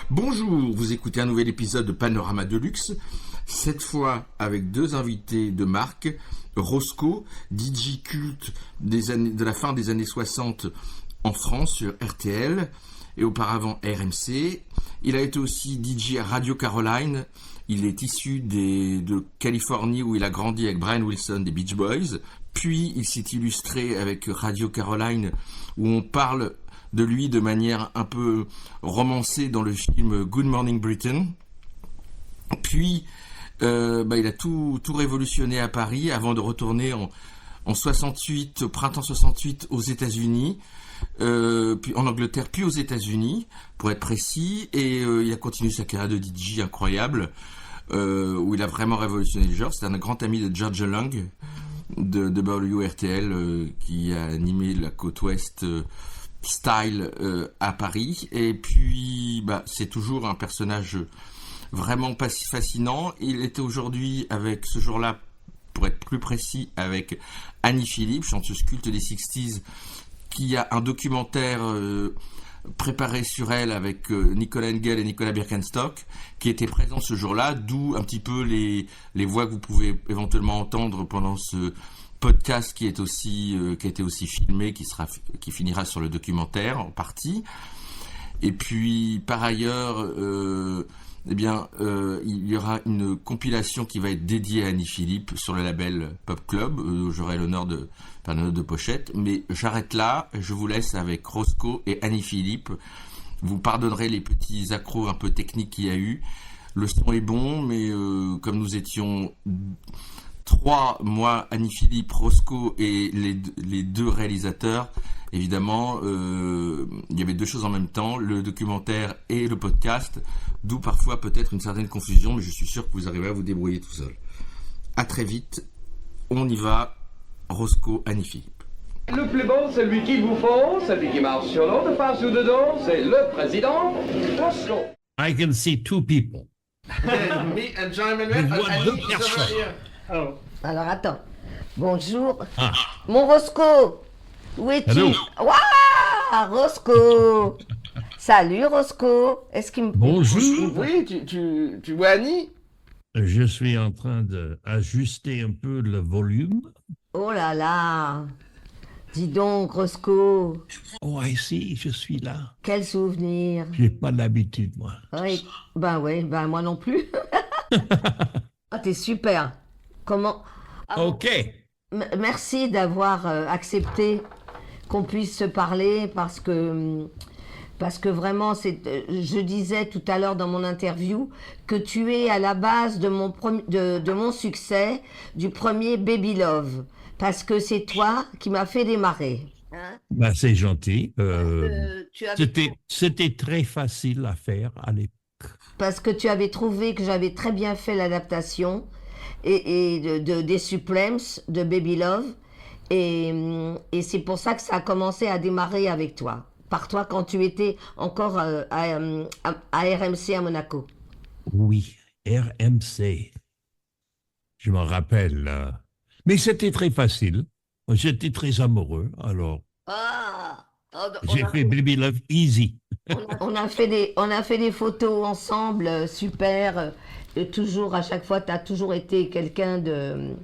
Bonjour, vous écoutez un nouvel épisode de Panorama Deluxe, cette fois avec deux invités de marque, Roscoe, DJ culte de la fin des années 60 en France sur RTL et auparavant RMC. Il a été aussi DJ à Radio Caroline. Il est issu de Californie où il a grandi avec Brian Wilson des Beach Boys. Puis il s'est illustré avec Radio Caroline où on parle de lui de manière un peu romancée dans le film Good Morning Britain. Puis il a tout révolutionné à Paris avant de retourner en 68, au printemps 68 aux États-Unis, puis en Angleterre, puis aux États-Unis, pour être précis, et il a continué sa carrière de DJ incroyable, où il a vraiment révolutionné le genre. C'est un grand ami de George Lang, de WRTL, qui a animé la côte ouest style à Paris, et puis c'est toujours un personnage vraiment fascinant. Il était aujourd'hui avec, ce jour-là, pour être plus précis, avec Annie Philippe, chanteuse culte des 60s, qui a un documentaire préparé sur elle avec Nicolas Engel et Nicolas Birkenstock, qui étaient présents ce jour-là, d'où un petit peu les voix que vous pouvez éventuellement entendre pendant ce podcast qui a été aussi filmé, qui finira sur le documentaire en partie. Et puis par ailleurs, il y aura une compilation qui va être dédiée à Annie Philippe sur le label Pop Club. J'aurai l'honneur de faire une note de pochette, mais j'arrête là. Je vous laisse avec Roscoe et Annie Philippe. Vous pardonnerez les petits accros un peu techniques qu'il y a eu. Le son est bon, mais comme nous étions trois, moi, Annie Philippe, Roscoe et les deux réalisateurs, évidemment, il y avait deux choses en même temps, le documentaire et le podcast, d'où parfois peut-être une certaine confusion, mais je suis sûr que vous arriverez à vous débrouiller tout seul. À très vite, on y va, Roscoe, Annie Philippe. Le plus beau, celui qu'il vous faut, celui qui marche sur l'eau de face ou de dos, c'est le président Roscoe. I can see two people. Me and Jean-Emmanuel, Je vois deux personnes. Oh. Alors attends. Bonjour. Mon Roscoe. Où es-tu? Allô. Waouh, Roscoe. Salut Roscoe. Est-ce qu'il me... Bonjour. Oui, tu vois Annie? Je suis en train d'ajuster un peu le volume. Oh là là. Dis donc Roscoe. Oh, ici, je suis là. Quel souvenir. J'ai pas l'habitude, moi. Oui. Oui, moi non plus. Ah, t'es super. Comment... OK. Merci d'avoir accepté qu'on puisse se parler parce que vraiment, je disais tout à l'heure dans mon interview que tu es à la base de mon succès du premier Baby Love parce que c'est toi qui m'as fait démarrer. Hein? C'est gentil. Tu avais... C'était très facile à faire à l'époque. Parce que tu avais trouvé que j'avais très bien fait l'adaptation des Supremes de Baby Love et c'est pour ça que ça a commencé à démarrer avec toi, par toi quand tu étais encore à RMC à Monaco. Oui, RMC. Je m'en rappelle. Mais c'était très facile. J'étais très amoureux, alors j'ai fait Baby Love Easy. On a fait des photos ensemble, super. Toujours, à chaque fois, tu as toujours été quelqu'un de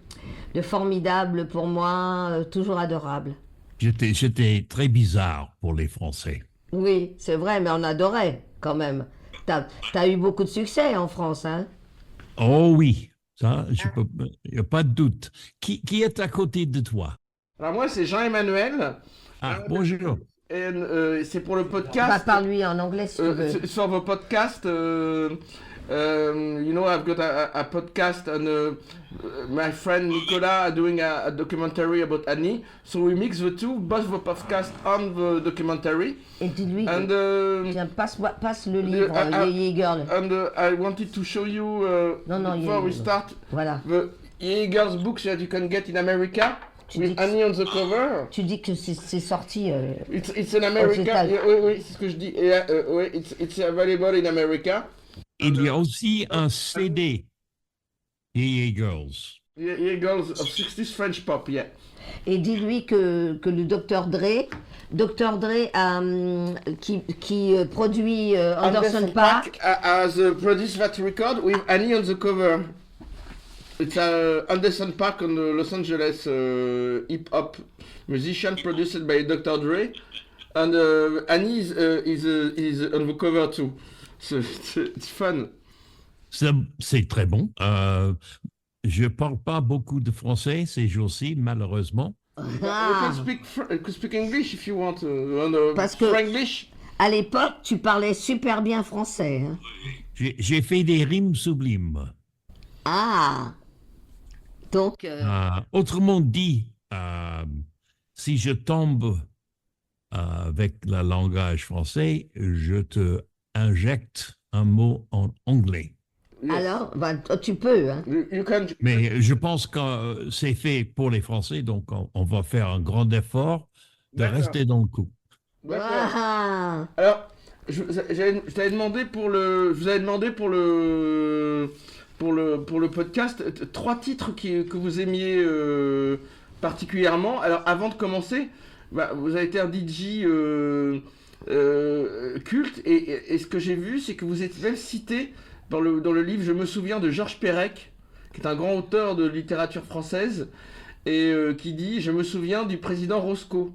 formidable pour moi, toujours adorable. J'étais très bizarre pour les Français. Oui, c'est vrai, mais on adorait quand même. T'as eu beaucoup de succès en France, hein? Oh oui, ça, il n'y a pas de doute. Qui est à côté de toi? Alors moi, c'est Jean-Emmanuel. Bonjour. Et c'est pour le podcast. Parle-lui en anglais si tu veux. Sur vos podcasts, I've got a podcast and my friend Nicolas are doing a documentary about Annie. So we mix the two, both the podcast and the documentary. Et dis-lui, And tiens, passe le livre, Yeye Girl. And I wanted to show you before we start Voilà. the Yeye Girls books that you can get in America. With Annie on the cover. Tu dis que c'est sorti. It's in America. Oui, c'est ce que je dis. Oui, it's available in America. Il y a aussi un CD, Yeye Girls. Yeah, girls of 60s French pop, yeah. Et dis-lui que le Dr. Dre qui produit Anderson Paak has produced that record with Annie on the cover. It's Anderson Paak on the Los Angeles hip-hop musician produced by Dr. Dre. And Annie is on the cover too. So it's fun. C'est très bon. Je parle pas beaucoup de français ces jours-ci, malheureusement. You can speak English if you want. Parce que Franglish. à l'époque, tu parlais super bien français. Hein. J'ai fait des rimes sublimes. Ah. Donc. Autrement dit, si je tombe avec le langage français, je te injecte un mot en anglais. Yes. Alors, tu peux. Hein. You can... Mais je pense que c'est fait pour les Français, donc on va faire un grand effort de rester dans le coup. Ah. Alors, je t'avais demandé pour le podcast 3 titres que vous aimiez particulièrement. Alors, avant de commencer, vous avez été un DJ culte et ce que j'ai vu, c'est que vous êtes même cité dans le livre Je me souviens de Georges Perec, qui est un grand auteur de littérature française, et qui dit « Je me souviens du président Roscoe ».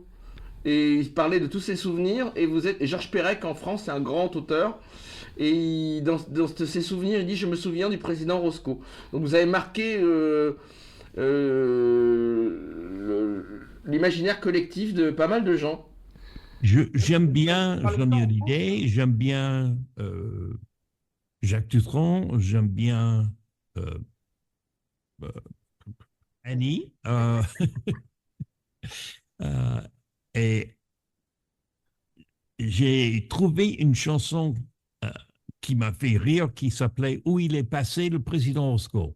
Et il parlait de tous ses souvenirs, et Georges Perec en France, c'est un grand auteur, et dans ses souvenirs, il dit « Je me souviens du président Roscoe ». Donc vous avez marqué l'imaginaire collectif de pas mal de gens. J'aime bien Johnny Hallyday, j'aime bien... Jacques Dutronc, j'aime bien Annie. Et j'ai trouvé une chanson qui m'a fait rire qui s'appelait « Où il est passé le président Roscoe ».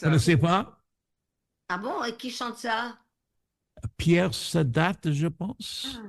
Vous ne savez pas? Ah bon? Et qui chante ça? Pierre Sadat, je pense.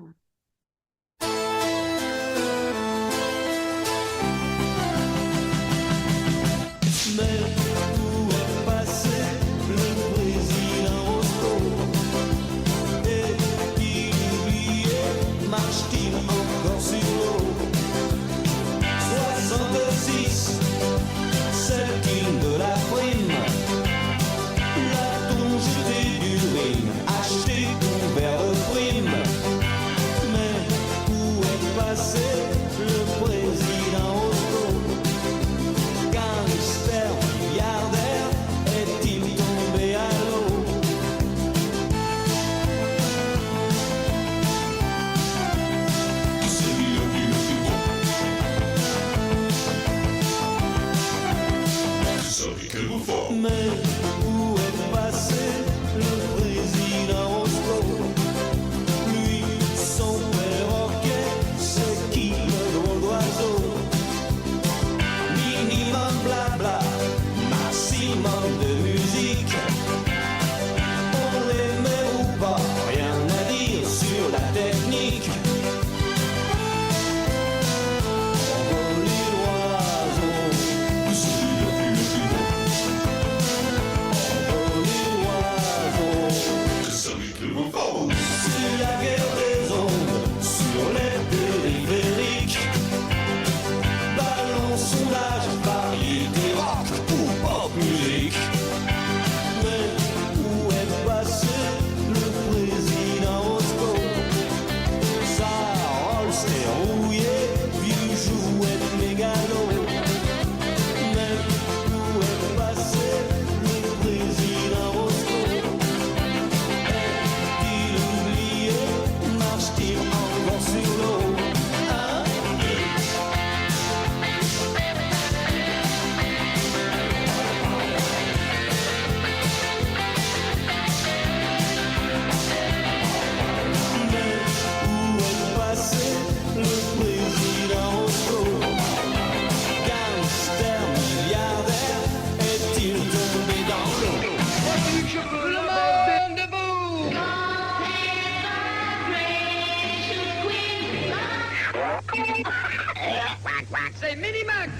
C'est Minimax.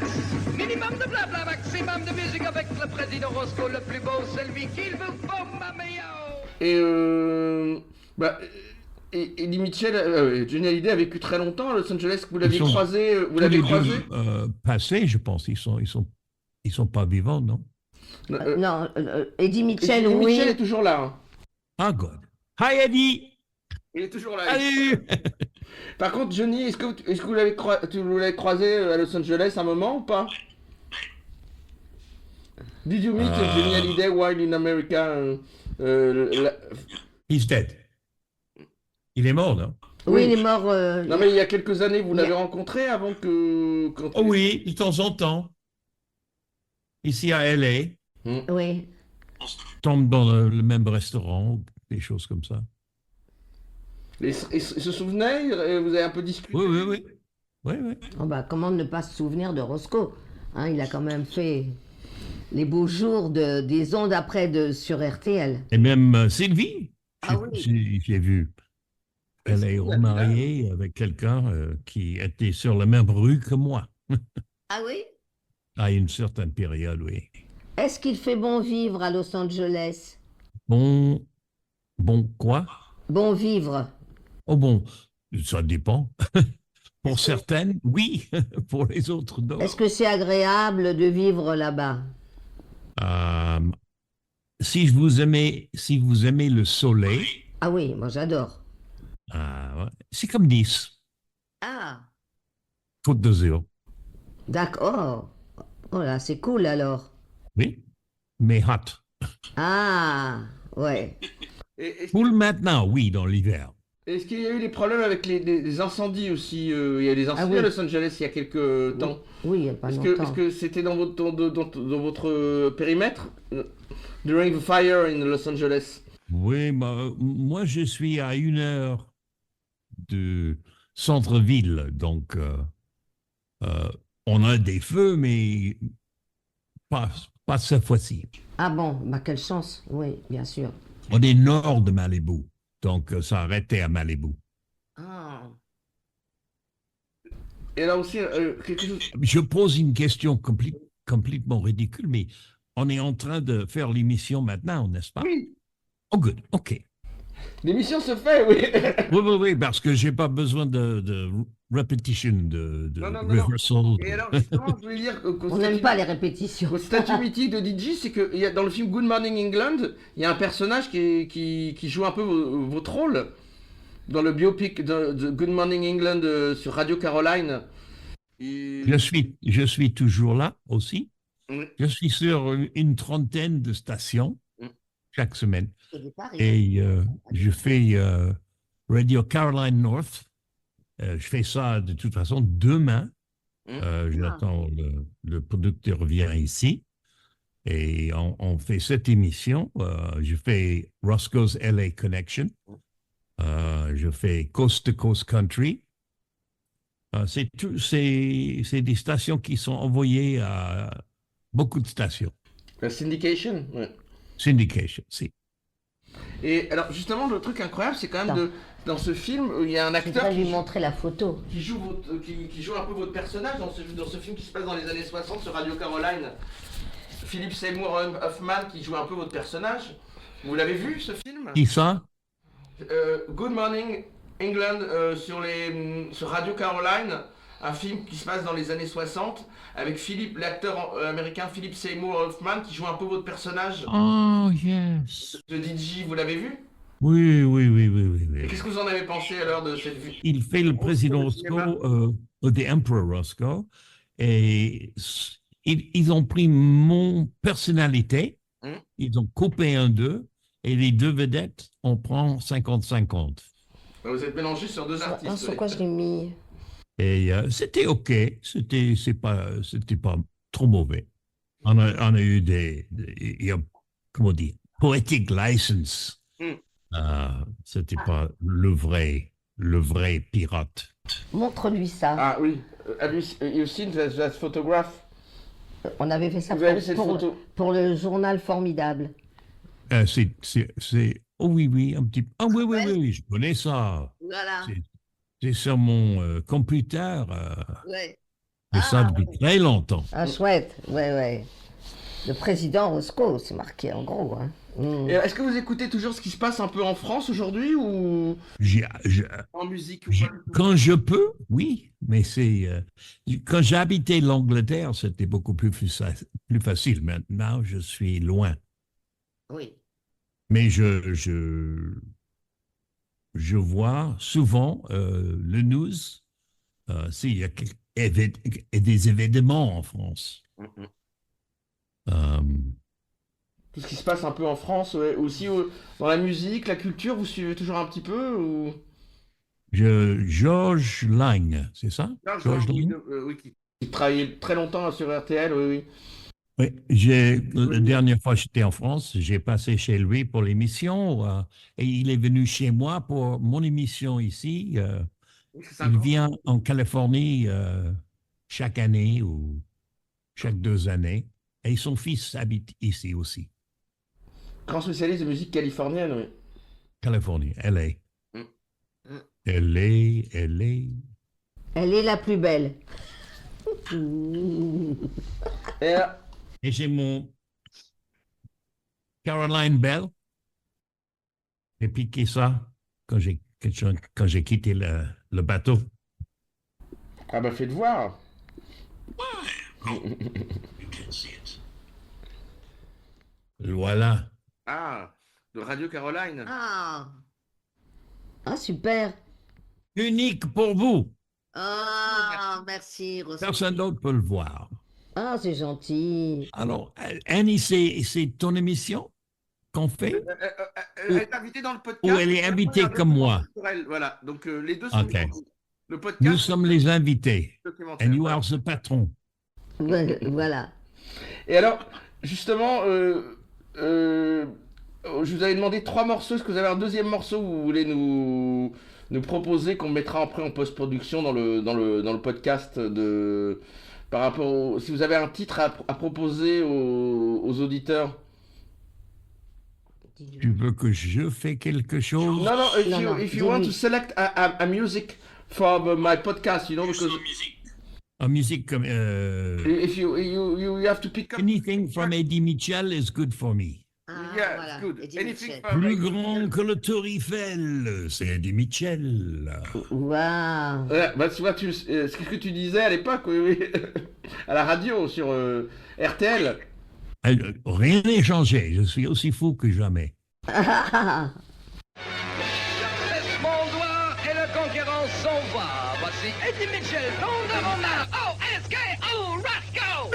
Minimum de blabla, maximum de musique avec le président Roscoe, le plus beau, celui qu'il vous faut, ma meilleure. Et Eddie Mitchell, Johnny Hallyday a vécu très longtemps à Los Angeles. Vous l'avez Ils sont- croisé, Tous les deux, passés, je pense. Ils sont pas vivants, non? Non, Eddie Mitchell, Eddie oui. Mitchell est toujours là. Hein. Ah, God. Hi, Eddie! Il est toujours là. Salut! Par contre, Johnny, est-ce que vous l'avez croisé à Los Angeles un moment ou pas? Did you meet Johnny Hallyday while in America? He's dead. Il est mort, non? Oui, il est mort. Non, mais il y a quelques années, vous l'avez rencontré avant que... Oh oui, de temps en temps. Ici à L.A. Oui. Tombe dans le même restaurant, des choses comme ça. Et se souvenait? Vous avez un peu discuté? Oui. Oh bah, comment ne pas se souvenir de Roscoe, hein, il a quand même fait les beaux jours des ondes après sur RTL. Et même Sylvie. Ah oui. J'ai vu. Elle est remariée avec quelqu'un qui était sur la même rue que moi. Ah oui? À une certaine période, oui. Est-ce qu'il fait bon vivre à Los Angeles? Bon quoi? Bon vivre. Oh bon, ça dépend. Pour certaines, oui. Pour les autres, non. Est-ce que c'est agréable de vivre là-bas? Si vous aimez le soleil, Ah oui, moi j'adore. ouais, c'est comme Nice, Ah, Côte d'Azur. d'accord. Oh là, c'est cool alors. Oui, mais hot. Ah, ouais. Cool maintenant, oui, dans l'hiver. Est-ce qu'il y a eu des problèmes avec les incendies aussi? Il y a des incendies oui. à Los Angeles il y a quelques temps. Oui, il n'y a pas Est-ce longtemps. que c'était dans votre périmètre? During the fire in Los Angeles. Oui, moi je suis à 1 heure de centre-ville, donc on a des feux, mais pas cette fois-ci. Ah bon, bah quelle chance, oui, bien sûr. On est nord de Malibu, donc ça a arrêté à Malibu. Ah. Et là aussi, quelque chose... Je pose une question complètement ridicule, mais on est en train de faire l'émission maintenant, n'est-ce pas? Oui, Oh, good, ok. l'émission se fait, oui. Oui, parce que j'ai pas besoin de repetition, de Non. rehearsal. Et alors, justement, je voulais dire On n'aime pas les répétitions. au statut mythique de DJ, c'est que dans le film Good Morning England, il y a un personnage qui joue un peu votre rôle. Dans le biopic de Good Morning England sur Radio Caroline. Et... Je suis toujours là aussi. Oui. Je suis sur une trentaine de stations chaque semaine. Et Et je fais Radio Caroline North. Je fais ça de toute façon demain. J'attends le producteur vient ici. Et on fait cette émission. Je fais Roscoe's LA Connection. Je fais Coast to Coast Country. C'est des stations qui sont envoyées à beaucoup de stations. La syndication, ouais. Syndication, si. Et alors justement, le truc incroyable, c'est quand même dans ce film, il y a un je acteur voudrais lui montrer la photo. qui joue un peu votre personnage dans ce film qui se passe dans les années 60 sur Radio Caroline. Philip Seymour Hoffman qui joue un peu votre personnage. Vous l'avez vu ce film? Qui ça? Good Morning England sur Radio Caroline, un film qui se passe dans les années 60 avec l'acteur américain Philip Seymour Hoffman qui joue un peu votre personnage Oh, yes. de DJ. Vous l'avez vu? Oui. Et qu'est-ce que vous en avez pensé alors de cette vue? Il fait le président Roscoe, The Emperor Roscoe, et ils ont pris mon personnalité, ils ont coupé un d'eux, et les deux vedettes, on prend 50-50. Vous êtes mélangé sur deux artistes. Sur quoi je l'ai mis? Et c'était OK, c'était pas trop mauvais. On a eu comment dire, poetic license. C'était pas le vrai pirate. Montre-lui ça. Ah oui. Have you seen that photograph? On avait fait ça Vous avez vu cette photo? pour le journal Formidable. Oh oui, un petit. Ah oui, je connais ça. Voilà. C'est sur mon computer. Ouais. Et ça depuis très longtemps. Ah, chouette, ouais. Le président Roscoe, c'est marqué en gros. Hein. Et est-ce que vous écoutez toujours ce qui se passe un peu en France aujourd'hui ou en musique ou pas? Quand je peux, oui, mais quand j'habitais l'Angleterre, c'était beaucoup plus facile. Maintenant, je suis loin. Oui. Mais je vois souvent le news, s'il y a des événements en France. Tout ce qui se passe un peu en France, ouais. Aussi dans la musique, la culture, vous suivez toujours un petit peu ou... George Lang, c'est ça? George Lang? Oui, qui travaillait très longtemps sur RTL, oui. Oui, la dernière fois que j'étais en France, j'ai passé chez lui pour l'émission et il est venu chez moi pour mon émission ici. Il vient en Californie chaque année ou chaque 2 années et son fils habite ici aussi. Grand spécialiste de musique californienne, oui. Californie, LA. LA. Elle est la plus belle. Et j'ai mon Caroline Bell. J'ai piqué ça quand j'ai quitté le bateau. Ah bah faites voir. Voilà. Ah, de Radio Caroline. Ah, super. Unique pour vous. Ah, merci, Roscoe. Personne d'autre peut le voir. Ah, c'est gentil. Alors, Annie, c'est ton émission qu'on fait? Elle est invitée dans le podcast. Ou elle est invitée comme moi? Voilà, donc les deux sont... OK. Le podcast... Nous sommes les invités. And you are the patron. Voilà. Et alors, justement, je vous avais demandé 3 morceaux. Est-ce que vous avez un deuxième morceau que vous voulez nous proposer, qu'on mettra après en post-production dans le podcast par rapport si vous avez un titre à proposer aux auditeurs? Tu veux que je fasse quelque chose? Non, if you want to select a music for my podcast, because... A musique comme... If you have to pick up... Anything from Eddie Mitchell is good for me. Yeah, voilà. good. Anything Plus grand que le Tour Eiffel, c'est Eddie Mitchell. Waouh. Ouais, bah, tu vois, c'est ce que tu disais à l'époque, oui. À la radio, sur RTL. Rien n'est changé, je suis aussi fou que jamais. Mon doigt et le conquérant s'en va. Voici Eddie Mitchell, nom de mon art. O-S-K-O, Roscoe.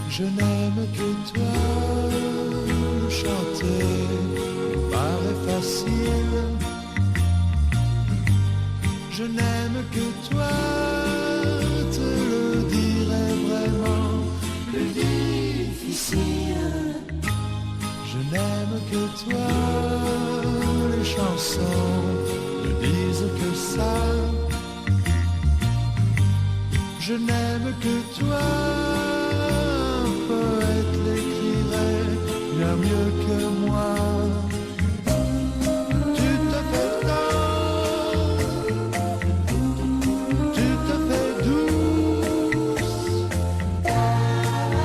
Je n'aime que toi, chanter paraît facile. Je n'aime que toi, te le dirai vraiment plus difficile. Je n'aime que toi, les chansons ne disent que ça. Je n'aime que toi, poète l'écrirait bien mieux que moi. Tu te fais tendre, tu te fais douce.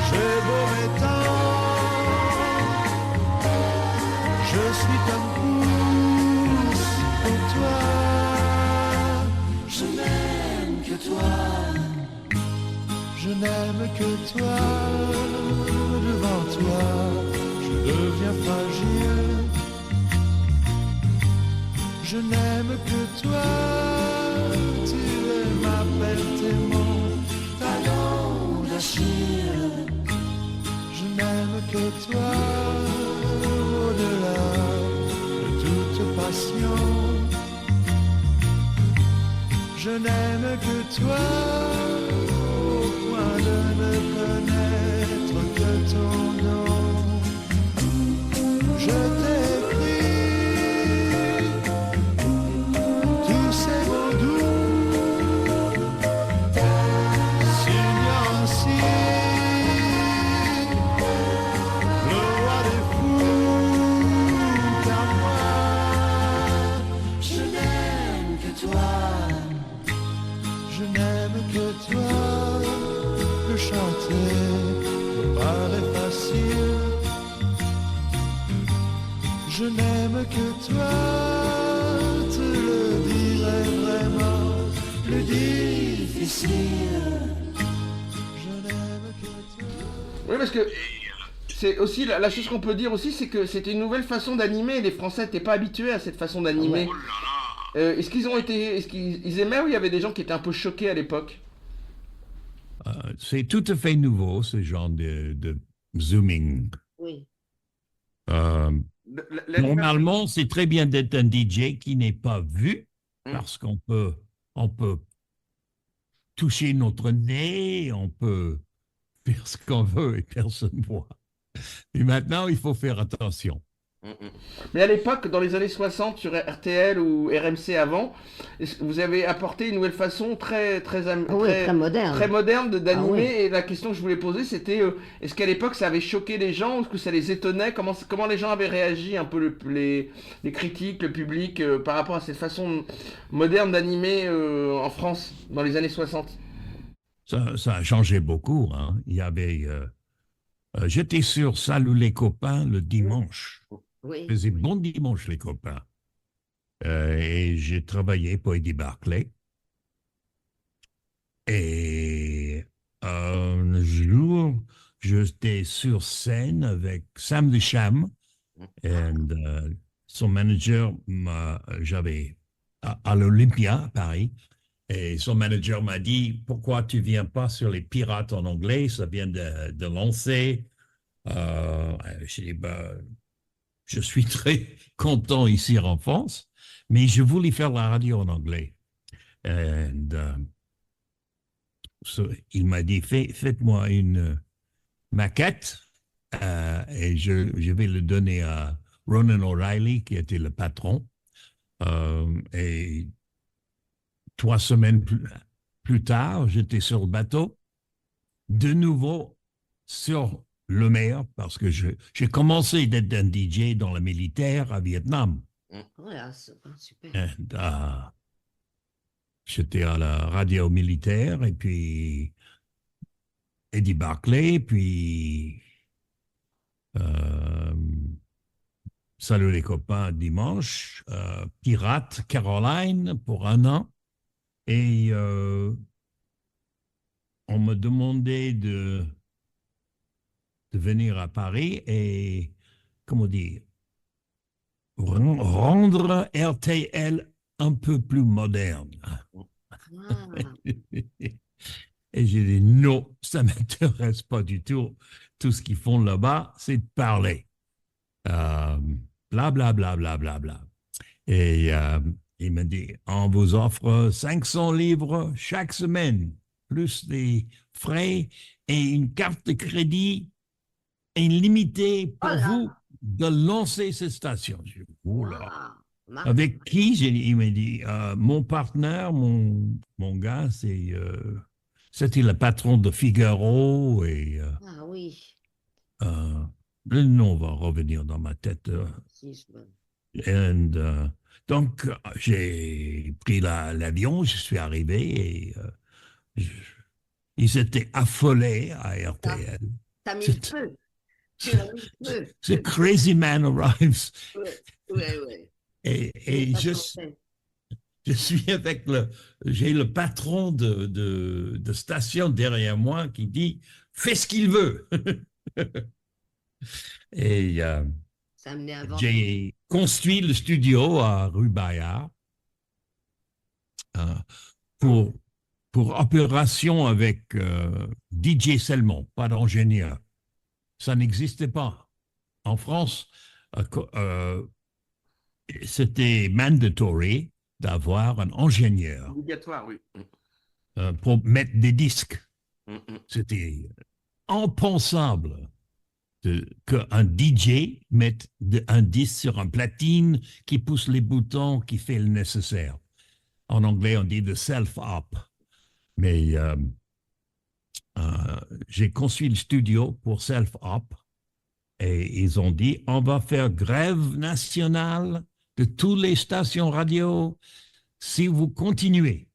J'ai beau m'étendre, je suis comme pouce pour toi. Je n'aime que toi. Je n'aime que toi, devant toi, je deviens fragile. Je n'aime que toi, tu es ma perte et mon talon d'Achille. Je n'aime que toi, au-delà de toute passion. Je n'aime que toi, de ne connaître que ton nom. Je t'écris tous ces mots doux, signant ainsi le roi des fous. chanter me paraît facile. Je n'aime que toi, te le dirai vraiment, plus difficile. Je n'aime que toi. Oui, parce que c'est aussi la chose qu'on peut dire aussi, c'est que c'était une nouvelle façon d'animer. Les Français n'étaient pas habitués à cette façon d'animer. Est-ce qu'ils aimaient ou il y avait des gens qui étaient un peu choqués à l'époque? C'est tout à fait nouveau, ce genre de zooming. Oui. Normalement, c'est très bien d'être un DJ qui n'est pas vu, parce qu'on peut toucher notre nez, on peut faire ce qu'on veut et personne ne voit. Et maintenant, il faut faire attention. Mais à l'époque, dans les années 60, sur RTL ou RMC avant, vous avez apporté une nouvelle façon très moderne d'animer. Ah oui. Et la question que je voulais poser, c'était est-ce qu'à l'époque, ça avait choqué les gens? Est-ce que ça les étonnait? Comment les gens avaient réagi, un peu les critiques, le public, par rapport à cette façon moderne d'animer en France, dans les années 60? Ça a changé beaucoup, hein. Il y avait... j'étais sur Salut les copains le dimanche. Oui. Il faisait bon dimanche, les copains. Et j'ai travaillé pour Eddie Barclay. Et un jour, j'étais sur scène avec Sam Ducham. Et son manager, j'avais à l'Olympia, à Paris. Et son manager m'a dit, pourquoi tu viens pas sur les Pirates en anglais? Ça vient de lancer. J'ai dit, je suis très content ici en France, mais je voulais faire la radio en anglais. Il m'a dit, faites-moi une maquette et je vais le donner à Ronan O'Reilly, qui était le patron. Et 3 semaines plus tard, j'étais sur le bateau, de nouveau sur le mer, parce que j'ai commencé d'être un DJ dans le militaire à Vietnam. Voilà, super. J'étais à la radio militaire, et puis Eddie Barclay, puis Salut les copains dimanche, Pirate Caroline pour 1 an. Et on me demandait de venir à Paris et, comment dire, rendre RTL un peu plus moderne. Et j'ai dit non, ça ne m'intéresse pas du tout. Tout ce qu'ils font là-bas, c'est de parler. Bla, bla, bla, bla, bla, bla. Et il m'a dit, on vous offre 500 livres chaque semaine, plus des frais et une carte de crédit illimitée pour vous de lancer cette station. J'ai dit, oula. Avec qui? Il m'a dit, mon partenaire, mon gars, c'était le patron de Figaro. Et, ah oui. Le nom va revenir dans ma tête. Donc, j'ai pris l'avion, je suis arrivé et ils étaient affolés à RTL. T'as mis le feu. Tu as mis le feu. The crazy man arrives. Ouais. Et je suis avec j'ai le patron de station derrière moi qui dit « Fais ce qu'il veut ». Et j'ai construit le studio à rue Bayard pour opération avec DJ seulement, pas d'ingénieur. Ça n'existait pas. En France, c'était mandatory d'avoir un ingénieur. Obligatoire, oui. Pour mettre des disques. C'était impensable qu'un DJ mette un disque sur un platine qui pousse les boutons, qui fait le nécessaire. En anglais, on dit de self-op. Mais j'ai construit le studio pour self-op et ils ont dit, on va faire grève nationale de toutes les stations radio si vous continuez.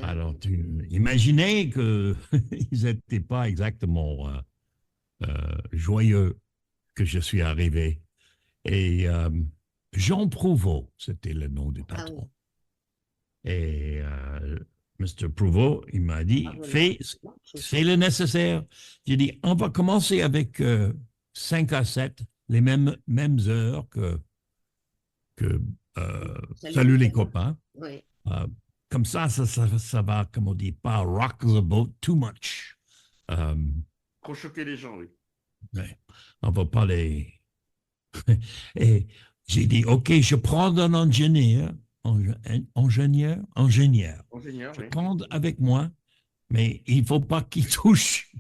Alors, imaginez qu'ils n'étaient pas exactement joyeux que je suis arrivé. Et Jean Prouveau, c'était le nom du patron. Et Mr. Prouveau, il m'a dit, fais le nécessaire. J'ai dit, on va commencer avec 5 à 7, les mêmes heures que Salut les copains. Oui. Comme ça va, comme on dit, pas rock the boat too much. Trop choquer les gens, oui. Ouais, on va pas les... Et j'ai dit, OK, je prends un ingénieur. Je prends avec moi, mais il ne faut pas qu'il touche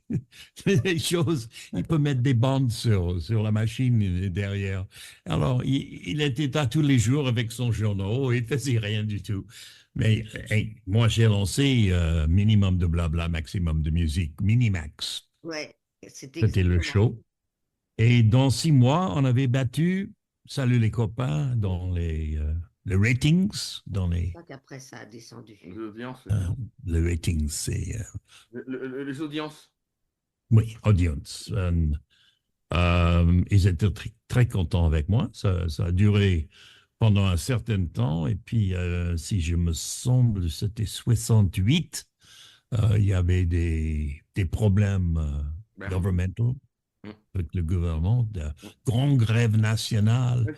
les choses. Il peut mettre des bandes sur la machine derrière. Alors, il était là tous les jours avec son journal, il ne faisait rien du tout. Mais moi, j'ai lancé minimum de blabla, maximum de musique, Minimax. Ouais, c'était le show. Et dans 6 mois, on avait battu Salut les copains dans les ratings. Après, ça a descendu. Les audiences. Les ratings, c'est... les audiences. Oui, audience. Ils étaient très contents avec moi. Ça a duré pendant un certain temps. Et puis, si je me semble, c'était 68. Il y avait des problèmes governmentaux avec le gouvernement, de grande grève nationale.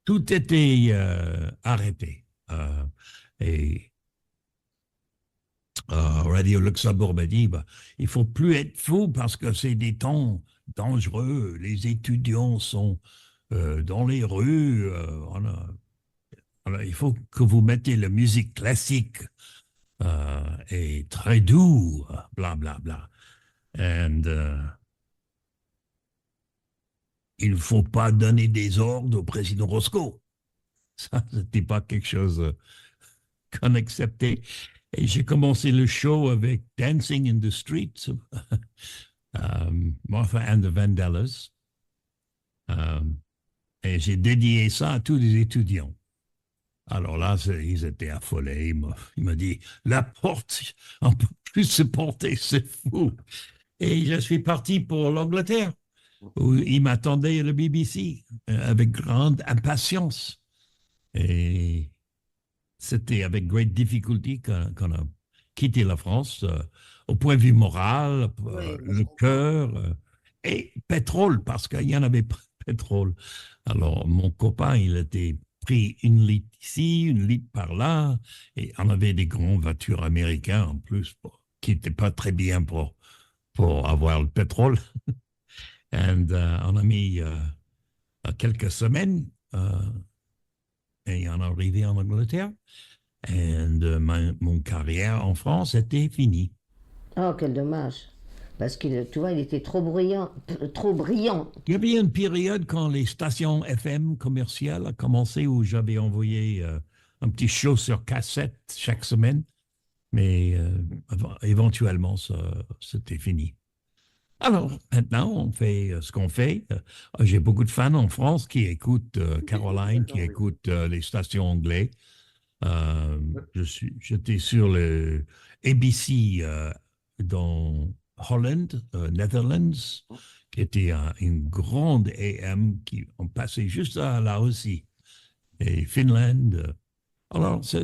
Tout était arrêté. Et Radio Luxembourg m'a dit, il ne faut plus être fou parce que c'est des temps dangereux. Les étudiants sont dans les rues. Il faut que vous mettez la musique classique et très doux, bla bla bla. Il ne faut pas donner des ordres au président Roscoe. Ça, ce n'était pas quelque chose qu'on acceptait. Et j'ai commencé le show avec Dancing in the Streets, Martha and the Vandellas. Et j'ai dédié ça à tous les étudiants. Alors là, ils étaient affolés. Il m'a dit, la porte, on ne peut plus se porter, c'est fou. Et je suis parti pour l'Angleterre, où il m'attendait le BBC avec grande impatience. Et c'était avec great difficulty qu'on a quitté la France, au point de vue moral, le cœur, et pétrole, parce qu'il n'y en avait pas de pétrole. Alors, mon copain, il était pris une litre ici, une litre par là, et on avait des grandes voitures américaines en plus, qui n'étaient pas très bien pour avoir le pétrole. Et on a mis quelques semaines et on est arrivé en Angleterre. Et mon carrière en France était finie. Oh, quel dommage. Parce qu'il, tu vois, il était trop brillant, trop brillant. Il y avait une période quand les stations FM commerciales ont commencé où j'avais envoyé un petit show sur cassette chaque semaine. Mais éventuellement, c'était fini. Alors, maintenant, on fait ce qu'on fait. J'ai beaucoup de fans en France qui écoutent Caroline, qui écoutent les stations anglaises. J'étais sur le ABC dans Holland, Netherlands, qui était une grande AM qui on passait juste à la Russie. Et Finlande. Alors, ça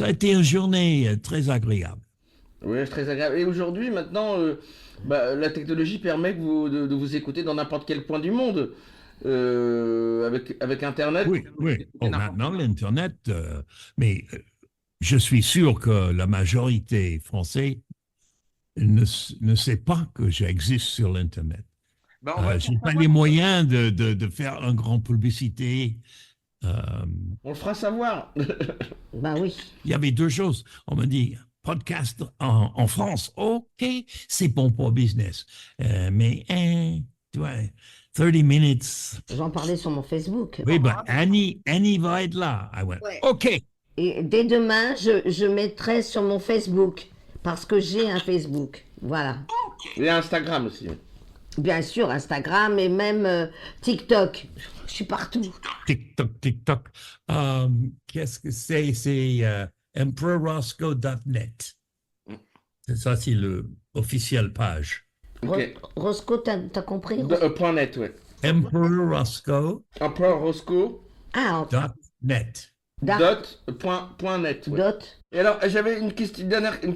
a été une journée très agréable. Oui, c'est très agréable. Et aujourd'hui, maintenant, la technologie permet de vous écouter dans n'importe quel point du monde. Avec Internet. Oui. Maintenant, l'Internet, mais je suis sûr que la majorité française ne sait pas que j'existe sur l'Internet. Je n'ai pas les moyens de faire une grande publicité. On le fera savoir. Oui. Il y avait 2 choses. On m'a dit, podcast en France, OK, c'est bon pour business. Mais, tu vois, 30 minutes. J'en parlais sur mon Facebook. Oui, Annie va être là. OK. Et dès demain, je mettrai sur mon Facebook, parce que j'ai un Facebook. Voilà. Et Instagram aussi. Bien sûr, Instagram et même TikTok. Je suis partout. TikTok. Qu'est-ce que c'est? C'est emperorroscoe.net. Ça, c'est le officiel page. Ok. Roscoe, t'as compris? Point .net, ouais. emperorroscoe.net. Empereur Roscoe. Ah, Point .net. Ouais. Dot. Et alors, j'avais une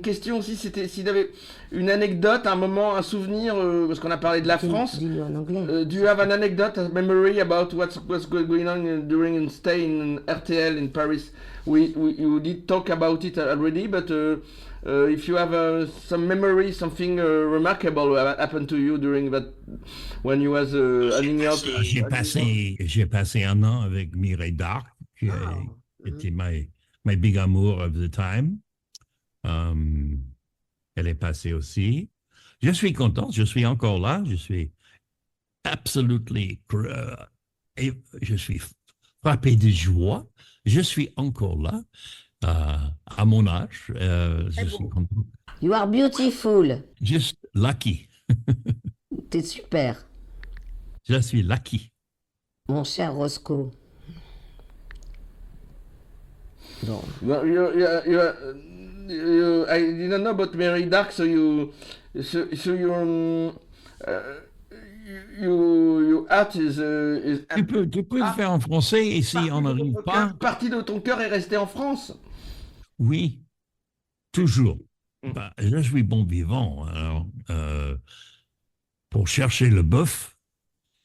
question aussi, c'était s'il avait une anecdote, un moment, un souvenir, parce qu'on a parlé de la France. Dis-le en anglais. Do you have an anecdote, a memory about what's going on during a stay in RTL in Paris? You did talk about it already, but if you have some memory, something remarkable happened to you during that, when you was hanging out. J'ai passé un an avec Mireille Darc, qui était my big amour of the time. Elle est passée aussi. Je suis content, je suis encore là, je suis absolutely, je suis frappé de joie. Je suis encore là, à mon âge. Je suis content. You are beautiful. Just lucky. T'es super, Je suis lucky. mon cher Roscoe. Bon. Well, I didn't know about Mary Dark, so your art is Tu peux le faire en français et si on n'arrive pas, partie de ton cœur est restée en France. oui, toujours. Bah, je suis bon vivant. Alors, pour chercher le bœuf,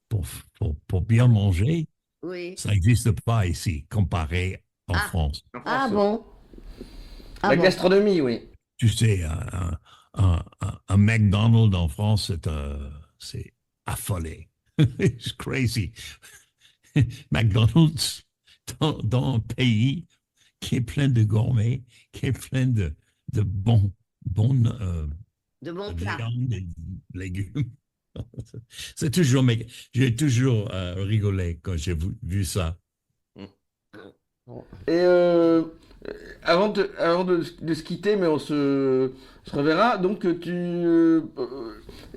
pour bien manger, Oui. ça n'existe pas ici, comparé en France. Ah bon? La gastronomie, oui. Tu sais, un McDonald's en France, c'est affolé. It's crazy. McDonald's dans un pays qui est plein de gourmets, qui est plein de bons De bons plats. viandes et légumes. C'est toujours, mais j'ai toujours rigolé quand j'ai vu ça. Et avant de se quitter, mais on se reverra. Donc, est-ce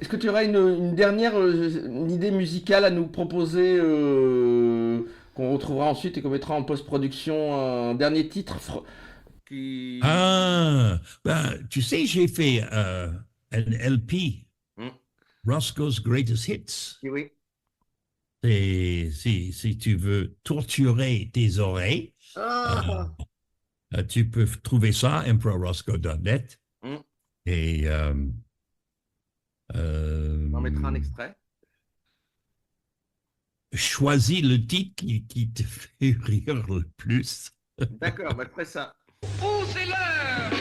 que tu auras une dernière une idée musicale à nous proposer qu'on retrouvera ensuite et qu'on mettra en post-production, un dernier titre qui... Ah, ben, tu sais, j'ai fait un LP, Roscoe's Greatest Hits. Oui. Et si tu veux torturer tes oreilles, tu peux trouver ça, emperorroscoe.net. Et On mettra un extrait. choisis le titre qui te fait rire le plus. D'accord, bah, je ferai ça. Oh, c'est l'heure!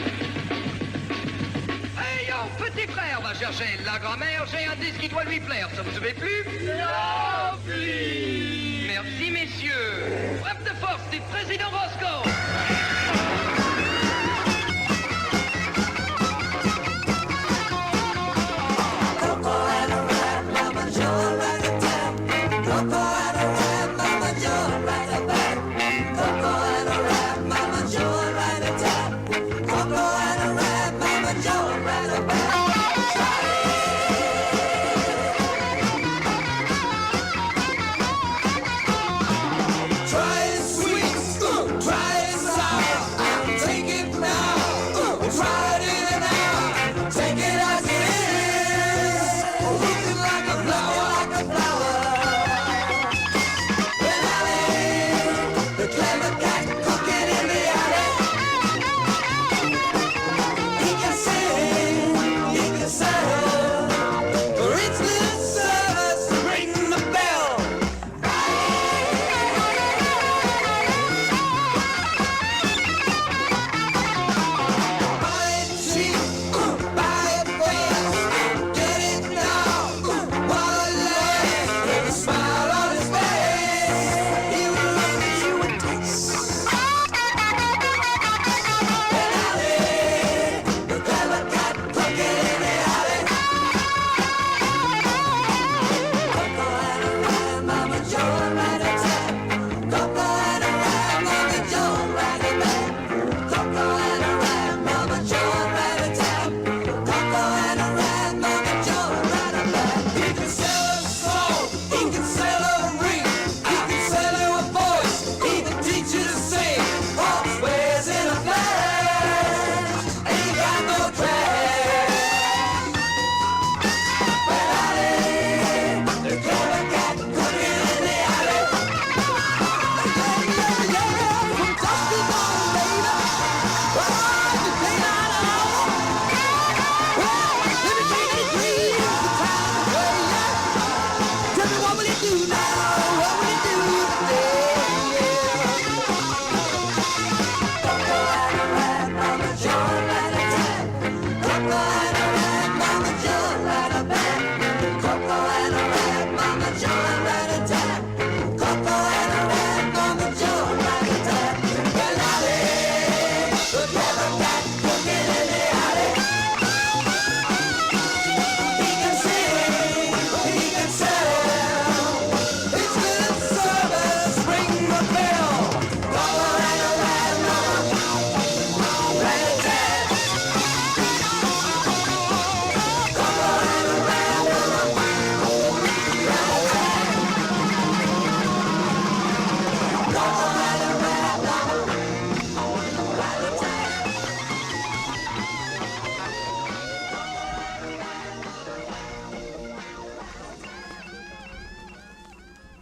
Hey, yo, petit frère, va chercher la grand-mère, j'ai un disque qui doit lui plaire, ça vous savez plus? Non plus! Merci, messieurs! Frappe de force du président Roscoe!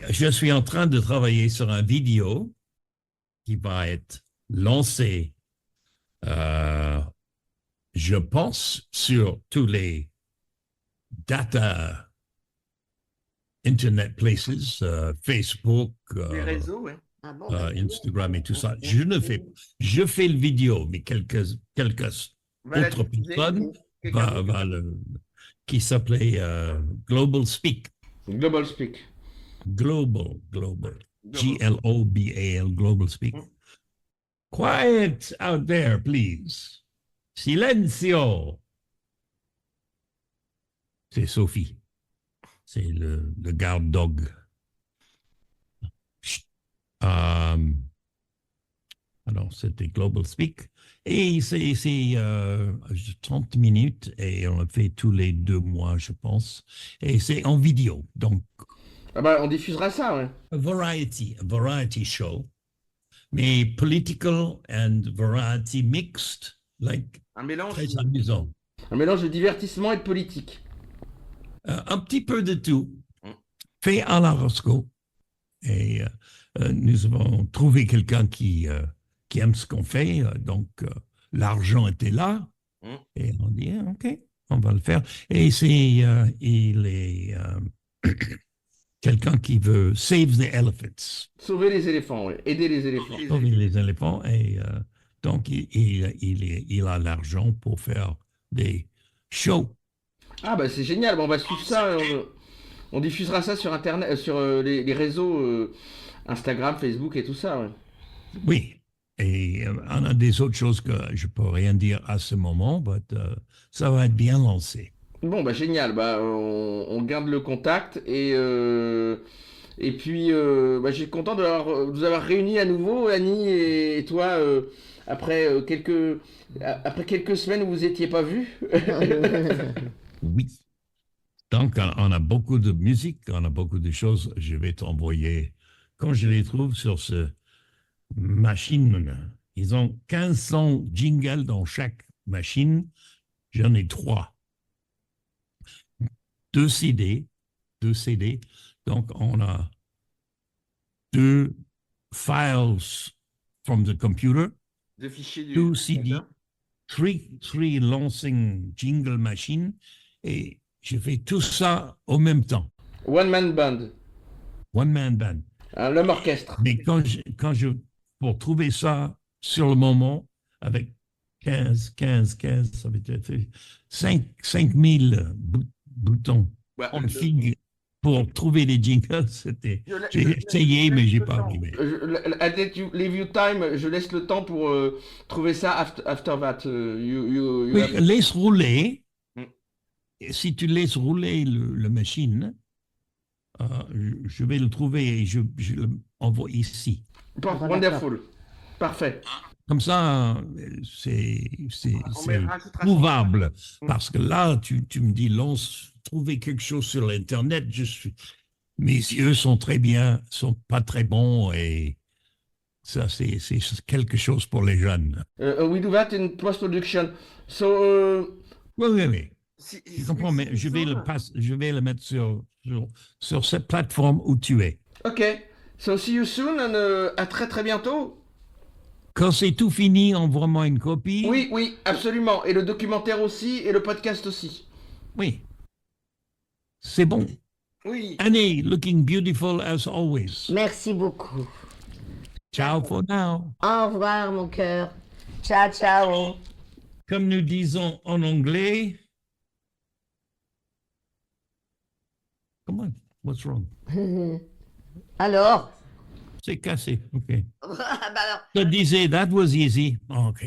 je suis en train de travailler sur un vidéo qui va être lancé, je pense, sur tous les data Internet places, Facebook, Les réseaux, ouais. Ah bon, Instagram et tout ça. Je fais le vidéo, mais quelques Va autres diffuser, personnes quelqu'un qui s'appelait Global Speak. Global Speak. Global. Global, Global Speak. Quiet out there, please. Silencio. C'est Sophie. C'est le guard dog. Alors, c'était Global Speak. Et c'est 30 minutes et on le fait tous les 2 mois, je pense. Et c'est en vidéo. Donc, Ah bah, on diffusera ça, ouais. a variety show. Mais political and variety mixed, like, Un mélange. très amusant. Un mélange de divertissement et de politique. Un petit peu de tout, fait à la Roscoe. Et nous avons trouvé quelqu'un qui aime ce qu'on fait, donc l'argent était là, et on dit, OK, on va le faire. Et il est quelqu'un qui veut save the elephants. Sauver les éléphants, oui. Aider les éléphants. Sauver les éléphants, et donc il a l'argent pour faire des shows. Ah bah c'est génial, bon, on va suivre ça, on diffusera ça sur Internet, sur les réseaux Instagram, Facebook et tout ça, ouais. Oui, et on a des autres choses que je peux rien dire à ce moment, mais ça va être bien lancé. Bon bah génial, bah on garde le contact et puis bah, je suis content de vous avoir réunis à nouveau, Annie et toi, après quelques semaines où vous étiez pas vus. Oui. Donc, on a beaucoup de musique, on a beaucoup de choses. Je vais t'envoyer, quand je les trouve sur ce machine, ils ont 1500 jingles dans chaque machine. J'en ai 3. 2 CD. Donc, on a 2 files from the computer, De fichiers 2 CD, 3 launching jingle machines, et je fais tout ça au même temps. One Man Band, One man band. l'homme orchestre. Mais pour trouver ça sur le moment, avec 15, ça veut dire 5000 boutons Ouais, en figue pour trouver les jingles, j'ai essayé, mais j'ai pas arrivé. I let you leave you time, je laisse le temps pour trouver ça after that. You Oui, have- laisse rouler. Mm. Et si tu laisses rouler le machine, je vais le trouver et je l'envoie ici. Wonderful. Parfait. Comme ça, c'est rajoutera trouvable. Parce que là, tu me dis, lance, trouver quelque chose sur l'Internet. Mes yeux sont très bien, sont pas très bons, et ça, c'est quelque chose pour les jeunes. We do that in post-production. So, Oui. Je comprends, mais je vais le mettre sur cette plateforme où tu es. ok. So, see you soon and à très très bientôt. Quand c'est tout fini, envoie-moi une copie. Oui, absolument. Et le documentaire aussi, et le podcast aussi. Oui. C'est bon. Oui. Annie, looking beautiful as always. merci beaucoup. Ciao for now. Au revoir, mon cœur. Ciao, ciao. Comme nous disons en anglais. Come on, what's wrong? Alors C'est cassé, ok. bah alors, Je disais, that was easy. Ok.